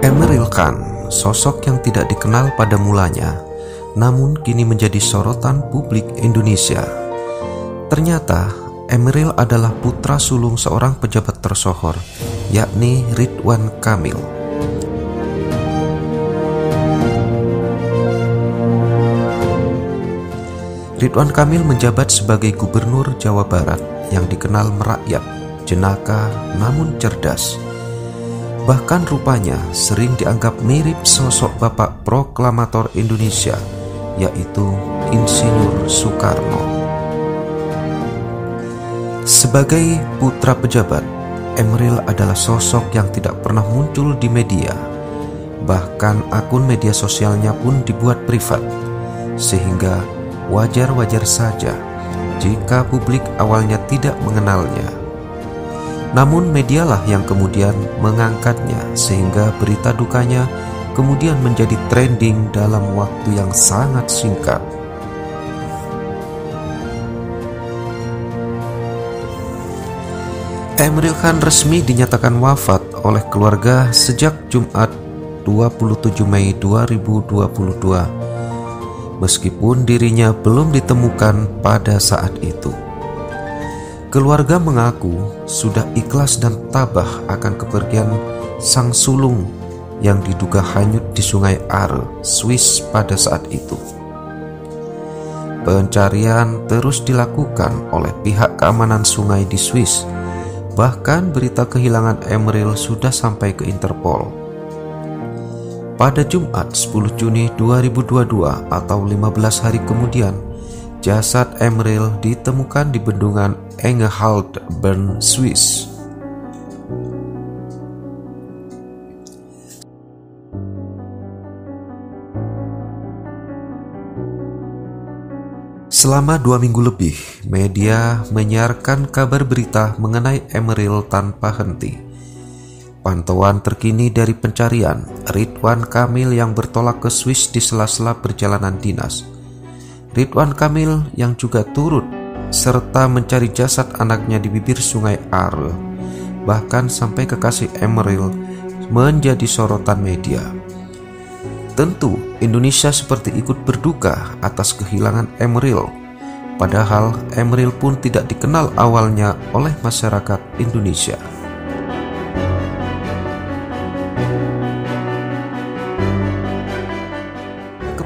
Emeril Khan, sosok yang tidak dikenal pada mulanya, namun kini menjadi sorotan publik Indonesia. Ternyata Emeril adalah putra sulung seorang pejabat tersohor, yakni Ridwan Kamil. Ridwan Kamil menjabat sebagai Gubernur Jawa Barat yang dikenal merakyat, jenaka namun cerdas. Bahkan rupanya sering dianggap mirip sosok Bapak Proklamator Indonesia, yaitu Insinyur Soekarno. Sebagai putra pejabat, Emeril adalah sosok yang tidak pernah muncul di media. Bahkan akun media sosialnya pun dibuat privat, sehingga wajar-wajar saja jika publik awalnya tidak mengenalnya. Namun medialah yang kemudian mengangkatnya, sehingga berita dukanya kemudian menjadi trending dalam waktu yang sangat singkat. Emeril Khan resmi dinyatakan wafat oleh keluarga sejak Jumat 27 Mei 2022, meskipun dirinya belum ditemukan pada saat itu. Keluarga mengaku sudah ikhlas dan tabah akan kepergian sang sulung yang diduga hanyut di Sungai Are, Swiss pada saat itu. Pencarian terus dilakukan oleh pihak keamanan sungai di Swiss. Bahkan berita kehilangan Emeril sudah sampai ke Interpol. Pada Jumat 10 Juni 2022 atau 15 hari kemudian, jasad Emeril ditemukan di bendungan Engelhalt, Bern, Swiss. Selama 2 minggu lebih, media menyiarkan kabar berita mengenai Emeril tanpa henti. Pantauan terkini dari pencarian Ridwan Kamil yang bertolak ke Swiss di sela-sela perjalanan dinas. Ridwan Kamil yang juga turut serta mencari jasad anaknya di bibir Sungai Are, bahkan sampai kekasih Emeril menjadi sorotan media. Tentu Indonesia seperti ikut berduka atas kehilangan Emeril, padahal Emeril pun tidak dikenal awalnya oleh masyarakat Indonesia.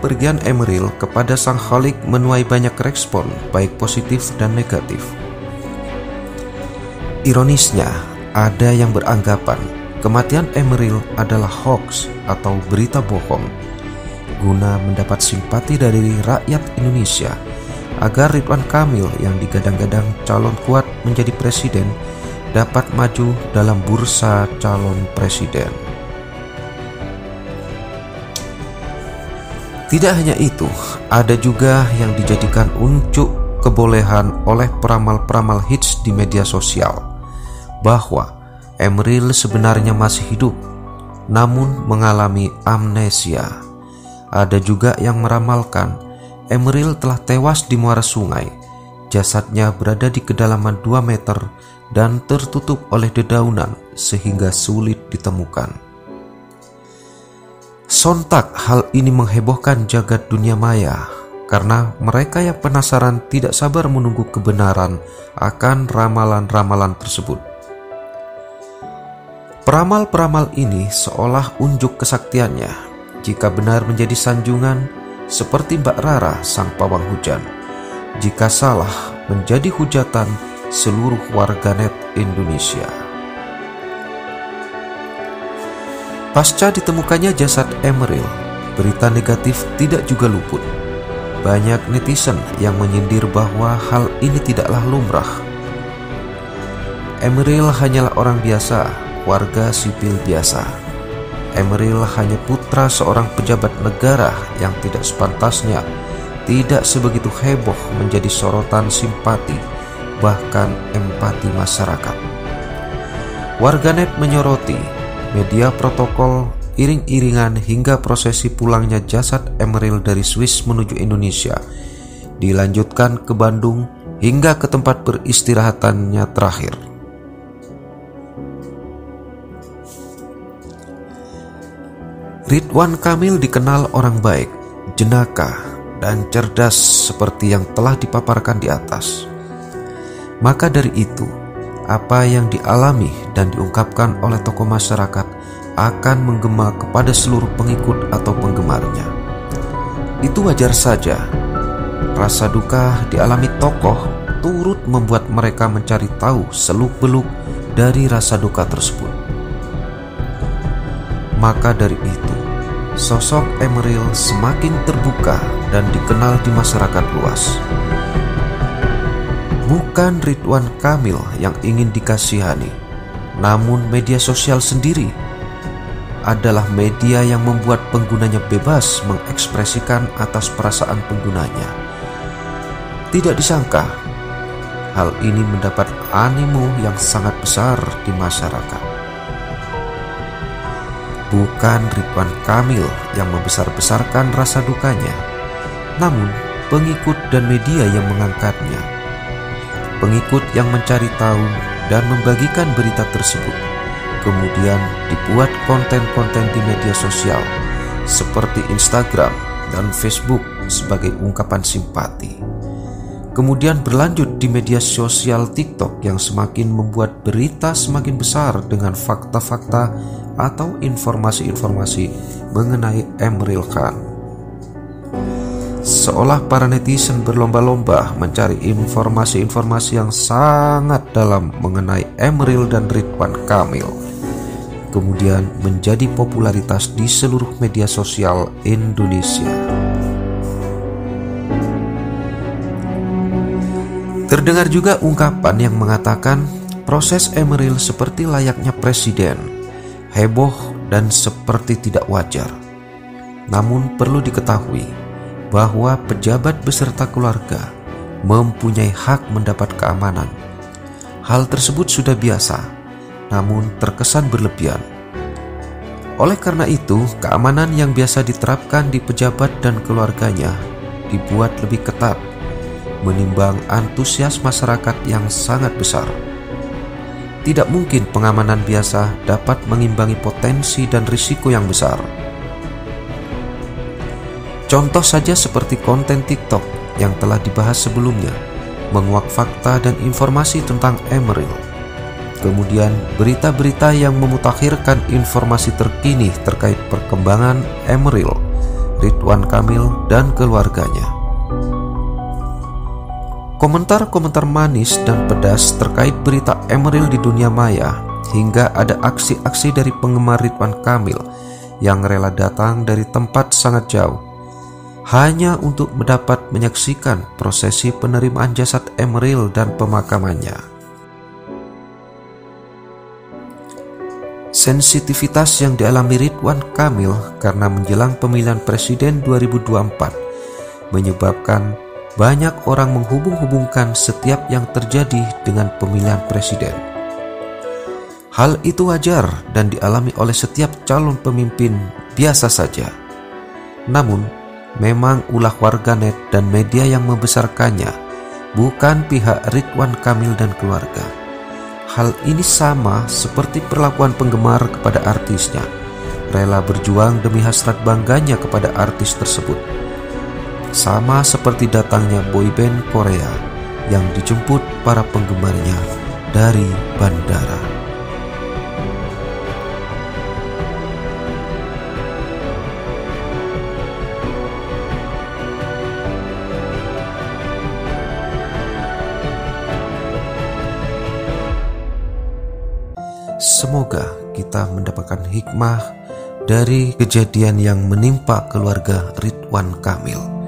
Kepergian Emeril kepada sang khalik menuai banyak respon, baik positif dan negatif. Ironisnya, ada yang beranggapan kematian Emeril adalah hoax atau berita bohong, guna mendapat simpati dari rakyat Indonesia agar Ridwan Kamil yang digadang-gadang calon kuat menjadi presiden dapat maju dalam bursa calon presiden. Tidak hanya itu, ada juga yang dijadikan unjuk kebolehan oleh peramal-peramal hits di media sosial bahwa Emeril sebenarnya masih hidup, namun mengalami amnesia. Ada juga yang meramalkan Emeril telah tewas di muara sungai. Jasadnya berada di kedalaman 2 meter dan tertutup oleh dedaunan sehingga sulit ditemukan. Sontak hal ini menghebohkan jagat dunia maya, karena mereka yang penasaran tidak sabar menunggu kebenaran akan ramalan-ramalan tersebut. Peramal-peramal ini seolah unjuk kesaktiannya jika benar menjadi sanjungan, seperti Mbak Rara sang pawang hujan. Jika salah, menjadi hujatan seluruh warganet Indonesia. Pasca ditemukannya jasad Emeril, berita negatif tidak juga luput. Banyak netizen yang menyindir bahwa hal ini tidaklah lumrah. Emeril hanyalah orang biasa, warga sipil biasa. Emeril hanya putra seorang pejabat negara yang tidak sepantasnya, tidak sebegitu heboh menjadi sorotan simpati, bahkan empati masyarakat. Warganet menyoroti media protokol iring-iringan hingga prosesi pulangnya jasad Emeril dari Swiss menuju Indonesia, dilanjutkan ke Bandung hingga ke tempat beristirahatannya terakhir. Ridwan Kamil dikenal orang baik, jenaka, dan cerdas seperti yang telah dipaparkan di atas. Maka dari itu, apa yang dialami dan diungkapkan oleh tokoh masyarakat akan menggema kepada seluruh pengikut atau penggemarnya. Itu wajar saja. Rasa duka dialami tokoh turut membuat mereka mencari tahu seluk-beluk dari rasa duka tersebut. Maka dari itu, sosok Emeril semakin terbuka dan dikenal di masyarakat luas. Bukan Ridwan Kamil yang ingin dikasihani, namun media sosial sendiri adalah media yang membuat penggunanya bebas mengekspresikan atas perasaan penggunanya. Tidak disangka, hal ini mendapat animo yang sangat besar di masyarakat. Bukan Ridwan Kamil yang membesar-besarkan rasa dukanya, namun pengikut dan media yang mengangkatnya. Pengikut yang mencari tahu dan membagikan berita tersebut, kemudian dibuat konten-konten di media sosial seperti Instagram dan Facebook sebagai ungkapan simpati. Kemudian berlanjut di media sosial TikTok yang semakin membuat berita semakin besar dengan fakta-fakta atau informasi-informasi mengenai Emeril Khan. Seolah para netizen berlomba-lomba mencari informasi-informasi yang sangat dalam mengenai Emeril dan Ridwan Kamil, kemudian menjadi popularitas di seluruh media sosial Indonesia. Terdengar juga ungkapan yang mengatakan proses Emeril seperti layaknya presiden, heboh dan seperti tidak wajar. Namun perlu diketahui bahwa pejabat beserta keluarga mempunyai hak mendapat keamanan. Hal tersebut sudah biasa, namun terkesan berlebihan. Oleh karena itu, keamanan yang biasa diterapkan di pejabat dan keluarganya dibuat lebih ketat, menimbang antusias masyarakat yang sangat besar. Tidak mungkin pengamanan biasa dapat mengimbangi potensi dan risiko yang besar. Contoh saja seperti konten TikTok yang telah dibahas sebelumnya, menguak fakta dan informasi tentang Emeril. Kemudian berita-berita yang memutakhirkan informasi terkini terkait perkembangan Emeril, Ridwan Kamil, dan keluarganya. Komentar-komentar manis dan pedas terkait berita Emeril di dunia maya, hingga ada aksi-aksi dari penggemar Ridwan Kamil yang rela datang dari tempat sangat jauh hanya untuk mendapat menyaksikan prosesi penerimaan jasad Emeril dan pemakamannya. Sensitivitas yang dialami Ridwan Kamil karena menjelang pemilihan presiden 2024 menyebabkan banyak orang menghubung-hubungkan setiap yang terjadi dengan pemilihan presiden. Hal itu wajar dan dialami oleh setiap calon pemimpin biasa saja. Namun, memang ulah warganet dan media yang membesarkannya, bukan pihak Ridwan Kamil dan keluarga. Hal ini sama seperti perlakuan penggemar kepada artisnya, rela berjuang demi hasrat bangganya kepada artis tersebut. Sama seperti datangnya boyband Korea yang dijemput para penggemarnya dari bandara. Semoga kita mendapatkan hikmah dari kejadian yang menimpa keluarga Ridwan Kamil.